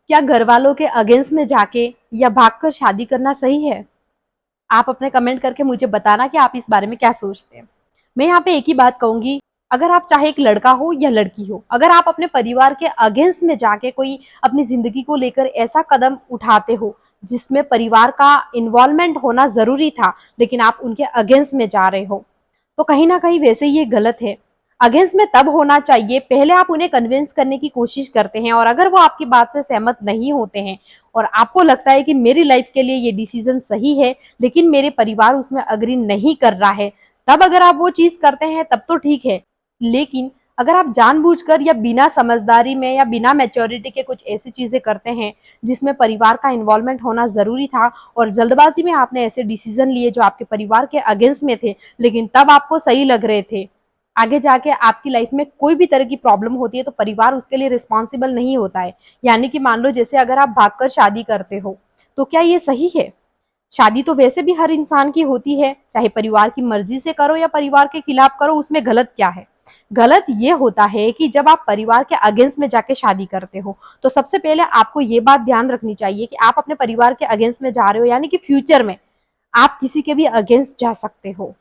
क्या घर वालों के अगेंस्ट में जाके या भागकर शादी करना सही है? आप अपने कमेंट करके मुझे बताना कि आप इस बारे में क्या सोचते हैं। मैं यहाँ पे एक ही बात कहूंगी, अगर आप चाहे एक लड़का हो या लड़की हो, अगर आप अपने परिवार के अगेंस्ट में जाके कोई अपनी जिंदगी को लेकर ऐसा कदम उठाते हो जिसमें परिवार का इन्वॉल्वमेंट होना जरूरी था, लेकिन आप उनके अगेंस्ट में जा रहे हो, तो कहीं ना कहीं वैसे ये गलत है। अगेंस्ट में तब होना चाहिए, पहले आप उन्हें कन्विंस करने की कोशिश करते हैं, और अगर वो आपकी बात से सहमत नहीं होते हैं और आपको लगता है कि मेरी लाइफ के लिए ये डिसीजन सही है लेकिन मेरे परिवार उसमें अग्री नहीं कर रहा है, तब अगर आप वो चीज करते हैं तब तो ठीक है। लेकिन अगर आप जानबूझकर या बिना समझदारी में या बिना मैच्योरिटी के कुछ ऐसी चीजें करते हैं जिसमें परिवार का इन्वॉल्वमेंट होना जरूरी था और जल्दबाजी में आपने ऐसे डिसीजन लिए जो आपके परिवार के अगेंस्ट में थे लेकिन तब आपको सही लग रहे थे, आगे जाके आपकी लाइफ में कोई भी तरह की प्रॉब्लम होती है तो परिवार उसके लिए रिस्पॉन्सिबल नहीं होता है। यानी कि मान लो जैसे अगर आप भागकर शादी करते हो, तो क्या ये सही है? शादी तो वैसे भी हर इंसान की होती है, चाहे परिवार की मर्जी से करो या परिवार के खिलाफ करो, उसमें गलत क्या है? गलत ये होता है कि जब आप परिवार के अगेंस्ट में जाके शादी करते हो तो सबसे पहले आपको ये बात ध्यान रखनी चाहिए कि आप अपने परिवार के अगेंस्ट में जा रहे हो, यानी कि फ्यूचर में आप किसी के भी अगेंस्ट जा सकते हो,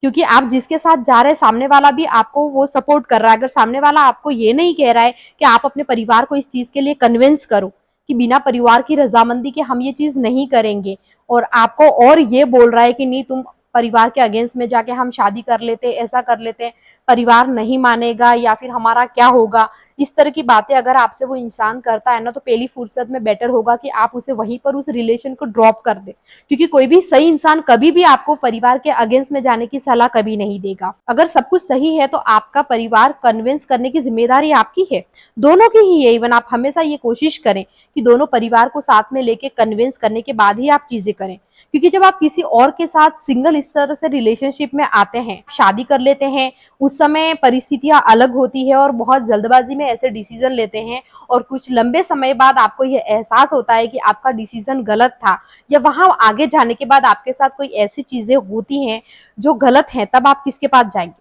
क्योंकि आप जिसके साथ जा रहे हैं सामने वाला भी आपको वो सपोर्ट कर रहा है। अगर सामने वाला आपको ये नहीं कह रहा है कि आप अपने परिवार को इस चीज के लिए कन्विंस करो कि बिना परिवार की रजामंदी के हम ये चीज नहीं करेंगे, और आपको और ये बोल रहा है कि नहीं तुम परिवार के अगेंस्ट में जाके हम शादी कर लेते, ऐसा कर लेते, परिवार नहीं मानेगा या फिर हमारा क्या होगा, इस तरह की बातें अगर आपसे वो इंसान करता है ना, तो पहली फुर्सत में बेटर होगा कि आप उसे वहीं पर उस रिलेशन को ड्रॉप कर दे, क्योंकि कोई भी सही इंसान कभी भी आपको परिवार के अगेंस्ट में जाने की सलाह कभी नहीं देगा। अगर सब कुछ सही है तो आपका परिवार कन्विंस करने की जिम्मेदारी आपकी है, दोनों की ही है। इवन आप हमेशा ये कोशिश करें कि दोनों परिवार को साथ में लेके कन्विंस करने के बाद ही आप चीजें करें, क्योंकि जब आप किसी और के साथ सिंगल इस तरह से रिलेशनशिप में आते हैं, शादी कर लेते हैं, उस समय परिस्थितियां अलग होती है और बहुत जल्दबाजी में ऐसे डिसीजन लेते हैं, और कुछ लंबे समय बाद आपको ये एहसास होता है कि आपका डिसीजन गलत था, या वहां आगे जाने के बाद आपके साथ कोई ऐसी चीजें होती हैं जो गलत हैं, तब आप किसके पास जाएंगे?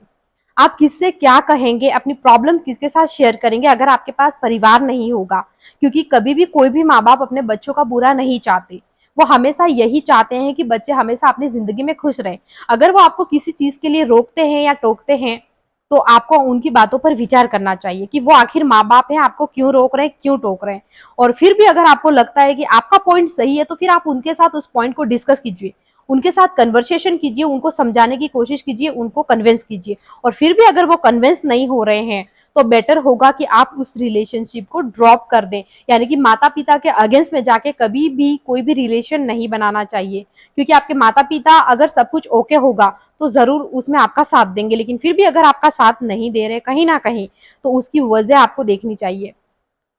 आप किससे क्या कहेंगे? अपनी प्रॉब्लम किसके साथ शेयर करेंगे अगर आपके पास परिवार नहीं होगा? क्योंकि कभी भी कोई भी माँ बाप अपने बच्चों का बुरा नहीं चाहते, वो हमेशा यही चाहते हैं कि बच्चे हमेशा अपनी जिंदगी में खुश रहें। अगर वो आपको किसी चीज के लिए रोकते हैं या टोकते हैं तो आपको उनकी बातों पर विचार करना चाहिए कि वो आखिर माँ बाप हैं, आपको क्यों रोक रहे हैं, क्यों टोक रहे हैं। और फिर भी अगर आपको लगता है कि आपका पॉइंट सही है तो फिर आप उनके साथ उस पॉइंट को डिस्कस कीजिए, उनके साथ कन्वर्सेशन कीजिए, उनको समझाने की कोशिश कीजिए, उनको कन्विंस कीजिए। और फिर भी अगर वो कन्विंस नहीं हो रहे हैं तो बेटर होगा कि आप उस रिलेशनशिप को ड्रॉप कर दें। यानी कि माता पिता के अगेंस्ट में जाके कभी भी कोई भी रिलेशन नहीं बनाना चाहिए, क्योंकि आपके माता पिता अगर सब कुछ ओके होगा तो जरूर उसमें आपका साथ देंगे, लेकिन फिर भी अगर आपका साथ नहीं दे रहे कहीं ना कहीं तो उसकी वजह आपको देखनी चाहिए।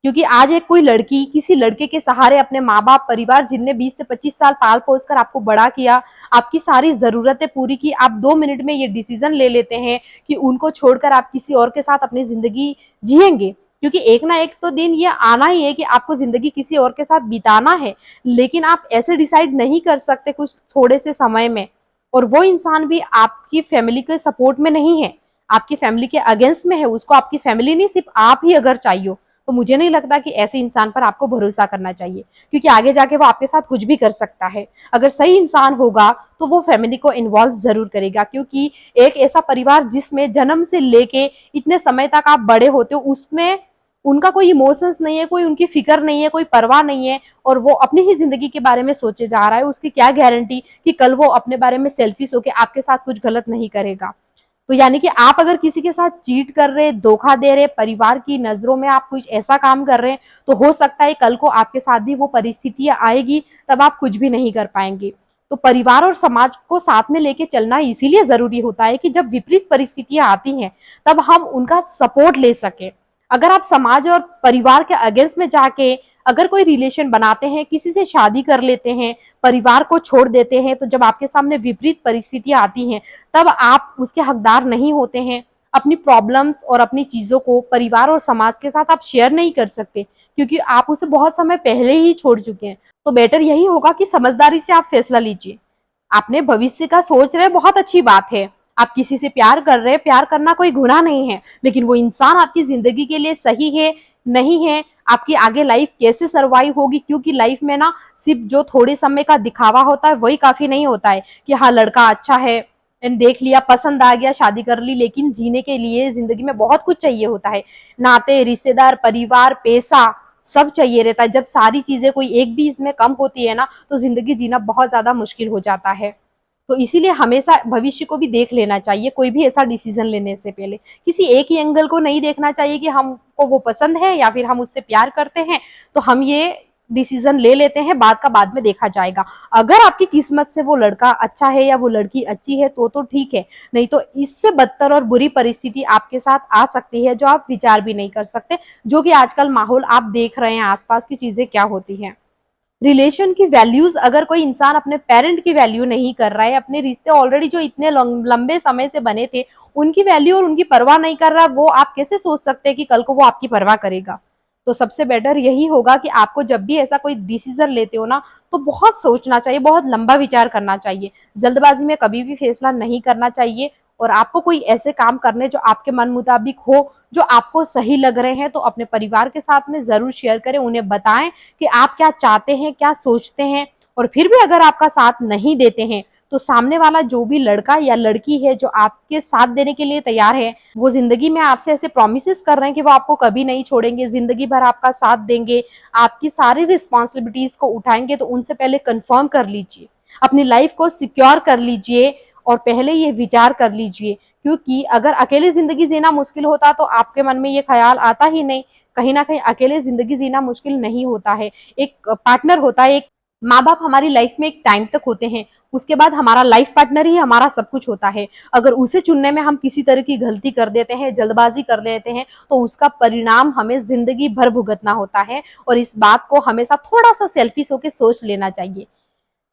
क्योंकि आज एक कोई लड़की किसी लड़के के सहारे अपने माँ बाप परिवार जिनने 20 से 25 साल पाल पोस कर आपको बड़ा किया, आपकी सारी जरूरतें पूरी की, आप 2 मिनट में ये डिसीजन ले लेते हैं कि उनको छोड़कर आप किसी और के साथ अपनी जिंदगी जिएंगे। क्योंकि एक ना एक तो दिन ये आना ही है कि आपको जिंदगी किसी और के साथ बिताना है, लेकिन आप ऐसे डिसाइड नहीं कर सकते कुछ थोड़े से समय में, और वो इंसान भी आपकी फैमिली के सपोर्ट में नहीं है, आपकी फैमिली के अगेंस्ट में है, उसको आपकी फैमिली नहीं सिर्फ आप ही अगर चाहिए, तो मुझे नहीं लगता कि ऐसे इंसान पर आपको भरोसा करना चाहिए, क्योंकि आगे जाके वो आपके साथ कुछ भी कर सकता है। अगर सही इंसान होगा तो वो फैमिली को इन्वॉल्व जरूर करेगा, क्योंकि एक ऐसा परिवार जिसमें जन्म से लेके इतने समय तक आप बड़े होते हो, उसमें उनका कोई इमोशंस नहीं है, कोई उनकी फिक्र नहीं है, कोई परवाह नहीं है, और वो अपनी ही जिंदगी के बारे में सोचे जा रहा है, उसकी क्या गारंटी कि कल वो अपने बारे में सेल्फिश होकर आपके साथ कुछ गलत नहीं करेगा। तो यानी कि आप अगर किसी के साथ चीट कर रहे, धोखा दे रहे, परिवार की नजरों में आप कुछ ऐसा काम कर रहे हैं, तो हो सकता है कल को आपके साथ भी वो परिस्थितियां आएगी, तब आप कुछ भी नहीं कर पाएंगे। तो परिवार और समाज को साथ में लेके चलना इसीलिए जरूरी होता है कि जब विपरीत परिस्थितियां आती हैं तब हम उनका सपोर्ट ले सके। अगर आप समाज और परिवार के अगेंस्ट में जाके अगर कोई रिलेशन बनाते हैं, किसी से शादी कर लेते हैं, परिवार को छोड़ देते हैं, तो जब आपके सामने विपरीत परिस्थितियां आती हैं तब आप उसके हकदार नहीं होते हैं। अपनी प्रॉब्लम्स और अपनी चीजों को परिवार और समाज के साथ आप शेयर नहीं कर सकते, क्योंकि आप उसे बहुत समय पहले ही छोड़ चुके हैं। तो बेटर यही होगा कि समझदारी से आप फैसला लीजिए। आपने भविष्य का सोच रहे, बहुत अच्छी बात है, आप किसी से प्यार कर रहे हैं, प्यार करना कोई गुनाह नहीं है, लेकिन वो इंसान आपकी जिंदगी के लिए सही है नहीं है, आपकी आगे लाइफ कैसे सर्वाइव होगी, क्योंकि लाइफ में ना सिर्फ जो थोड़े समय का दिखावा होता है वही काफी नहीं होता है कि हाँ लड़का अच्छा है, देख लिया, पसंद आ गया, शादी कर ली। लेकिन जीने के लिए जिंदगी में बहुत कुछ चाहिए होता है, नाते, रिश्तेदार, परिवार, पैसा, सब चाहिए रहता है। जब सारी चीजें कोई एक भी इसमें कम होती है ना, तो जिंदगी जीना बहुत ज्यादा मुश्किल हो जाता है। तो इसीलिए हमेशा भविष्य को भी देख लेना चाहिए, कोई भी ऐसा डिसीजन लेने से पहले किसी एक ही एंगल को नहीं देखना चाहिए कि हमको वो पसंद है या फिर हम उससे प्यार करते हैं तो हम ये डिसीजन ले लेते हैं, बाद का बाद में देखा जाएगा। अगर आपकी किस्मत से वो लड़का अच्छा है या वो लड़की अच्छी है तो ठीक है, नहीं तो इससे बदतर और बुरी परिस्थिति आपके साथ आ सकती है जो आप विचार भी नहीं कर सकते, जो कि आजकल माहौल आप देख रहे हैं आसपास की चीजें क्या होती हैं। रिलेशन की वैल्यूज, अगर कोई इंसान अपने पेरेंट की वैल्यू नहीं कर रहा है, अपने रिश्ते ऑलरेडी जो इतने लंबे समय से बने थे उनकी वैल्यू और उनकी परवाह नहीं कर रहा, वो आप कैसे सोच सकते हैं कि कल को वो आपकी परवाह करेगा। तो सबसे बेटर यही होगा कि आपको जब भी ऐसा कोई डिसीजन लेते हो ना, तो बहुत सोचना चाहिए, बहुत लंबा विचार करना चाहिए, जल्दबाजी में कभी भी फैसला नहीं करना चाहिए। और आपको कोई ऐसे काम करने जो आपके मन मुताबिक हो, जो आपको सही लग रहे हैं, तो अपने परिवार के साथ में जरूर शेयर करें, उन्हें बताएं कि आप क्या चाहते हैं, क्या सोचते हैं। और फिर भी अगर आपका साथ नहीं देते हैं तो सामने वाला जो भी लड़का या लड़की है जो आपके साथ देने के लिए तैयार है, वो जिंदगी में आपसे ऐसे प्रोमिस कर रहे हैं कि वो आपको कभी नहीं छोड़ेंगे, जिंदगी भर आपका साथ देंगे, आपकी सारी रिस्पॉन्सिबिलिटीज को उठाएंगे, तो उनसे पहले कंफर्म कर लीजिए, अपनी लाइफ को सिक्योर कर लीजिए और पहले ये विचार कर लीजिए। क्योंकि अगर अकेले जिंदगी जीना मुश्किल होता तो आपके मन में ये ख्याल आता ही नहीं। कहीं ना कहीं अकेले जिंदगी जीना मुश्किल नहीं होता है, एक पार्टनर होता है, एक माँ बाप हमारी लाइफ में एक टाइम तक होते हैं, उसके बाद हमारा लाइफ पार्टनर ही हमारा सब कुछ होता है। अगर उसे चुनने में हम किसी तरह की गलती कर देते हैं, जल्दबाजी कर लेते हैं, तो उसका परिणाम हमें जिंदगी भर भुगतना होता है। और इस बात को हमेशा थोड़ा सा सेल्फिश होकर सोच लेना चाहिए।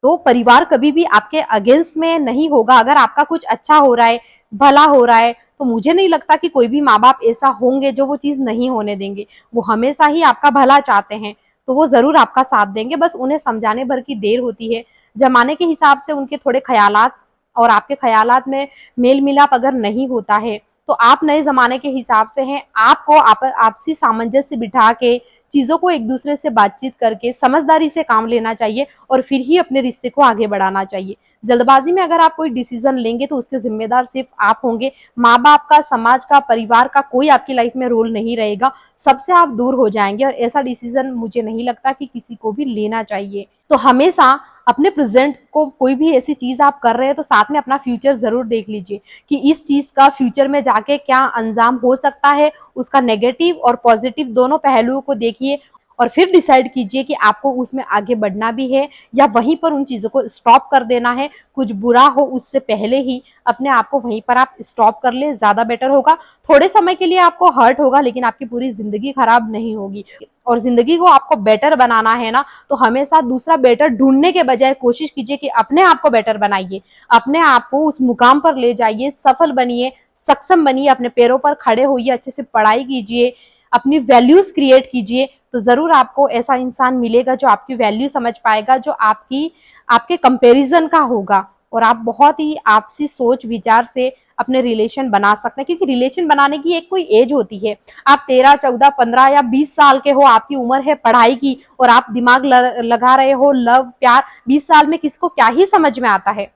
तो परिवार कभी भी आपके अगेंस्ट में नहीं होगा। अगर आपका कुछ अच्छा हो रहा है, भला हो रहा है, तो मुझे नहीं लगता कि कोई भी माँ बाप ऐसा होंगे जो वो चीज नहीं होने देंगे। वो हमेशा ही आपका भला चाहते हैं, तो वो जरूर आपका साथ देंगे, बस उन्हें समझाने भर की देर होती है। जमाने के हिसाब से उनके थोड़े ख्यालात और आपके ख्यालात में मेल मिलाप अगर नहीं होता है, तो आप नए जमाने के हिसाब से हैं, आपको आपसी सामंजस्य बिठा के चीजों को एक दूसरे से बातचीत करके समझदारी से काम लेना चाहिए और फिर ही अपने रिश्ते को आगे बढ़ाना चाहिए। जल्दबाजी में अगर आप कोई डिसीजन लेंगे तो उसके जिम्मेदार सिर्फ आप होंगे, माँ बाप का, समाज का, परिवार का कोई आपकी लाइफ में रोल नहीं रहेगा, सबसे आप दूर हो जाएंगे। और ऐसा डिसीजन मुझे नहीं लगता कि किसी को भी लेना चाहिए। तो हमेशा अपने प्रेजेंट को, कोई भी ऐसी चीज आप कर रहे हैं तो साथ में अपना फ्यूचर जरूर देख लीजिए कि इस चीज का फ्यूचर में जाके क्या अंजाम हो सकता है, उसका नेगेटिव और पॉजिटिव दोनों पहलुओं को देखिए और फिर डिसाइड कीजिए कि आपको उसमें आगे बढ़ना भी है या वहीं पर उन चीजों को स्टॉप कर देना है। कुछ बुरा हो उससे पहले ही अपने आप को वहीं पर आप स्टॉप कर ले, ज्यादा बेटर होगा। थोड़े समय के लिए आपको हर्ट होगा लेकिन आपकी पूरी जिंदगी खराब नहीं होगी। और जिंदगी को आपको बेटर बनाना है ना, तो हमेशा दूसरा बेटर ढूंढने के बजाय कोशिश कीजिए कि अपने आप को बेटर बनाइए, अपने आप को उस मुकाम पर ले जाइए, सफल बनिए, सक्षम बनिए, अपने पैरों पर खड़े होइए, अच्छे से पढ़ाई कीजिए, अपनी वैल्यूज क्रिएट कीजिए। तो जरूर आपको ऐसा इंसान मिलेगा जो आपकी वैल्यू समझ पाएगा, जो आपके कंपैरिजन का होगा और आप बहुत ही आपसी सोच विचार से अपने रिलेशन बना सकते हैं। क्योंकि रिलेशन बनाने की एक कोई एज होती है, आप 13, 14, 15 या 20 साल के हो, आपकी उम्र है पढ़ाई की और आप दिमाग लगा रहे हो लव प्यार। 20 साल में किसको क्या ही समझ में आता है।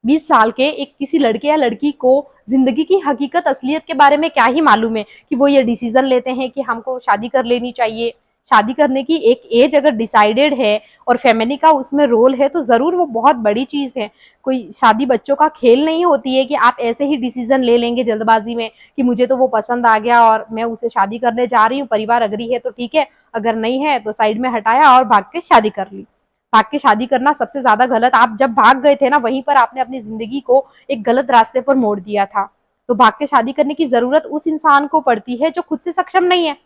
20 साल के एक किसी लड़के या लड़की को जिंदगी की हकीकत, असलियत के बारे में क्या ही मालूम है कि वो ये डिसीजन लेते हैं कि हमको शादी कर लेनी चाहिए। शादी करने की एक एज अगर डिसाइडेड है और फैमिली का उसमें रोल है तो जरूर वो बहुत बड़ी चीज है। कोई शादी बच्चों का खेल नहीं होती है कि आप ऐसे ही डिसीजन ले लेंगे जल्दबाजी में कि मुझे तो वो पसंद आ गया और मैं उसे शादी करने जा रही हूँ, परिवार अग्री है तो ठीक है, अगर नहीं है तो साइड में हटाया और भाग के शादी कर ली। भाग के शादी करना सबसे ज्यादा गलत, आप जब भाग गए थे ना वहीं पर आपने अपनी जिंदगी को एक गलत रास्ते पर मोड़ दिया था। तो भाग के शादी करने की जरूरत उस इंसान को पड़ती है जो खुद से सक्षम नहीं है।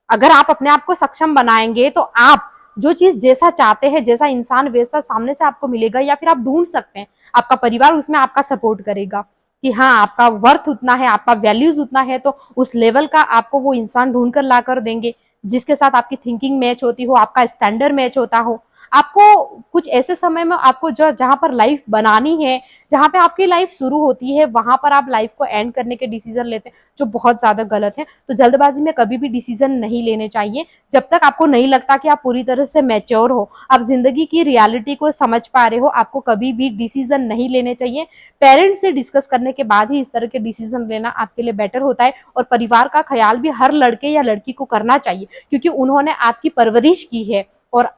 अगर आप अपने आप को सक्षम बनाएंगे तो आप जो चीज जैसा चाहते हैं, जैसा इंसान वैसा सामने से आपको मिलेगा, या फिर आप ढूंढ सकते हैं, आपका परिवार उसमें आपका सपोर्ट करेगा कि हाँ आपका वर्थ उतना है, आपका वैल्यूज उतना है, तो उस लेवल का आपको वो इंसान ढूंढ कर ला कर देंगे जिसके साथ आपकी थिंकिंग मैच होती हो, आपका स्टैंडर्ड मैच होता हो, आपको कुछ ऐसे समय में आपको जो जहां पर लाइफ बनानी है, जहां पे आपकी लाइफ शुरू होती है, वहां पर आप लाइफ को एंड करने के डिसीजन लेते हैं, जो बहुत ज्यादा गलत है। तो जल्दबाजी में कभी भी डिसीजन नहीं लेने चाहिए जब तक आपको नहीं लगता कि आप पूरी तरह से मैच्योर हो, आप जिंदगी की रियलिटी को समझ पा रहे हो। आपको कभी भी डिसीजन नहीं लेने चाहिए। पेरेंट्स से डिस्कस करने के बाद ही इस तरह के डिसीजन लेना आपके लिए बेटर होता है। और परिवार का ख्याल भी हर लड़के या लड़की को करना चाहिए, क्योंकि उन्होंने आपकी परवरिश की है और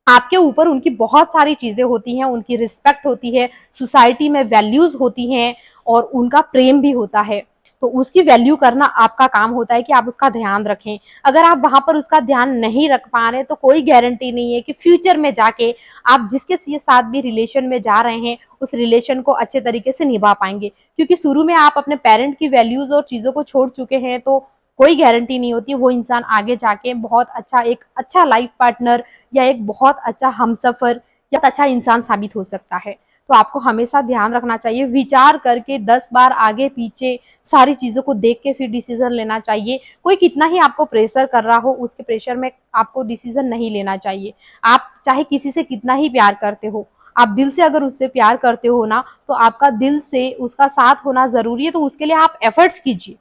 आपके ऊपर उनकी बहुत सारी चीजें होती हैं, उनकी रिस्पेक्ट होती है, सोसाइटी में वैल्यूज होती हैं और उनका प्रेम भी होता है। तो उसकी वैल्यू करना आपका काम होता है कि आप उसका ध्यान रखें। अगर आप वहां पर उसका ध्यान नहीं रख पा रहे तो कोई गारंटी नहीं है कि फ्यूचर में जाके आप जिसके साथ भी रिलेशन में जा रहे हैं उस रिलेशन को अच्छे तरीके से निभा पाएंगे। क्योंकि शुरू में आप अपने पेरेंट की वैल्यूज और चीजों को छोड़ चुके हैं तो कोई गारंटी नहीं होती वो इंसान आगे जाके बहुत अच्छा एक अच्छा लाइफ पार्टनर या एक बहुत अच्छा हमसफर या अच्छा इंसान साबित हो सकता है। तो आपको हमेशा ध्यान रखना चाहिए, विचार करके 10 बार आगे पीछे सारी चीजों को देख के फिर डिसीजन लेना चाहिए। कोई कितना ही आपको प्रेशर कर रहा हो उसके प्रेशर में आपको डिसीजन नहीं लेना चाहिए। आप चाहे किसी से कितना ही प्यार करते हो, आप दिल से अगर उससे प्यार करते हो ना तो आपका दिल से उसका साथ होना जरूरी है। तो उसके लिए आप एफर्ट्स कीजिए,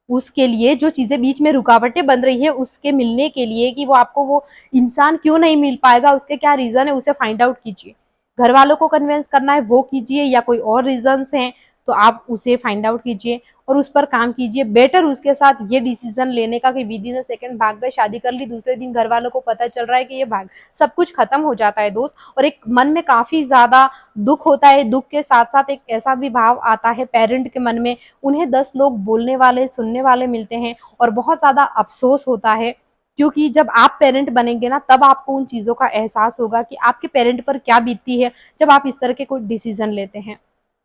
उसके लिए जो चीजें बीच में रुकावटें बन रही है उसके मिलने के लिए कि वो आपको वो इंसान क्यों नहीं मिल पाएगा, उसके क्या रीजन है, उसे फाइंड आउट कीजिए। घर वालों को कन्विंस करना है वो कीजिए या कोई और रीजंस हैं तो आप उसे फाइंड आउट कीजिए और उस पर काम कीजिए। बेटर उसके साथ ये डिसीजन लेने का कि विद इन अ सेकंड भाग गए, शादी कर ली, दूसरे दिन घर वालों को पता चल रहा है कि ये भाग, सब कुछ खत्म हो जाता है दोस्त। और एक मन में काफी ज्यादा दुख होता है, दुख के साथ साथ एक ऐसा भी भाव आता है पेरेंट के मन में, उन्हें 10 लोग बोलने वाले सुनने वाले मिलते हैं और बहुत ज्यादा अफसोस होता है। क्योंकि जब आप पेरेंट बनेंगे ना तब आपको उन चीजों का एहसास होगा कि आपके पेरेंट पर क्या बीतती है जब आप इस तरह के कोई डिसीजन लेते हैं।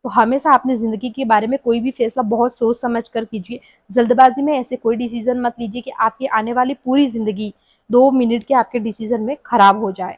तो हमेशा अपनी जिंदगी के बारे में कोई भी फैसला बहुत सोच समझ कर कीजिए। जल्दबाजी में ऐसे कोई डिसीजन मत लीजिए कि आपकी आने वाली पूरी जिंदगी 2 मिनट के आपके डिसीजन में खराब हो जाए।